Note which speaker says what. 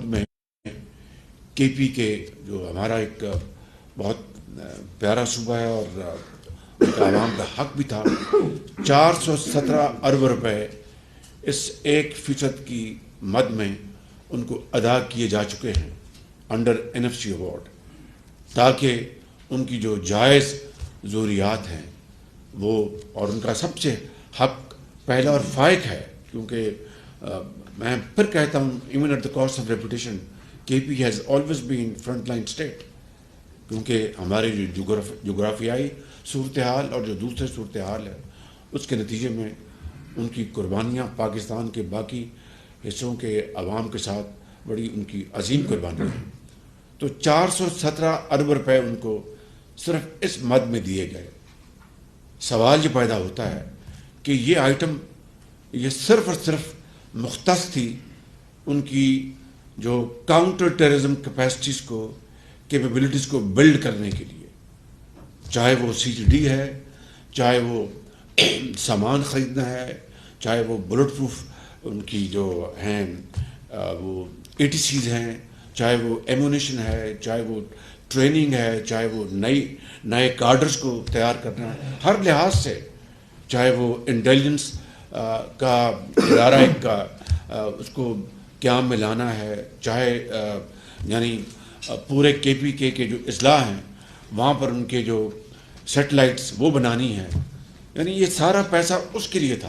Speaker 1: میں کے پی کے جو ہمارا ایک بہت پیارا صوبہ ہے اور ان کا عوام کا حق بھی تھا، 417 ارب روپے اس 1% کی مد میں ان کو ادا کیے جا چکے ہیں انڈر NFC ایوارڈ، تاکہ ان کی جو جائز ضروریات ہیں وہ، اور ان کا سب سے حق پہلا اور فائق ہے، کیونکہ میں پھر کہتا ہوں even at the cost of reputation K P has always been front line state, کیونکہ ہمارے جو جغرافیائی صورتحال اور جو دوسرے صورتحال ہے اس کے نتیجے میں ان کی قربانیاں پاکستان کے باقی حصوں کے عوام کے ساتھ بڑی ان کی عظیم قربانیاں ہیں۔ تو 417 ارب روپے ان کو صرف اس مد میں دیے گئے۔ سوال یہ پیدا ہوتا ہے کہ یہ آئٹم یہ صرف اور صرف مختص تھی ان کی جو کاؤنٹر ٹیررزم کیپیسٹیز کو، کیپیبلٹیز کو بلڈ کرنے کے لیے، چاہے وہ CGD ہے، چاہے وہ سامان خریدنا ہے، چاہے وہ بلٹ پروف ان کی جو ہیں وہ ATCs ہیں، چاہے وہ ایمونیشن ہے، چاہے وہ ٹریننگ ہے، چاہے وہ نئے کارڈرز کو تیار کرنا ہے، ہر لحاظ سے، چاہے وہ انٹیلیجنس کا ادارہ ایک کا اس کو قیام میں لانا ہے، چاہے یعنی پورے KP کے جو اضلاع ہیں وہاں پر ان کے جو سیٹلائٹس وہ بنانی ہیں، یعنی یہ سارا پیسہ اس کے لیے تھا۔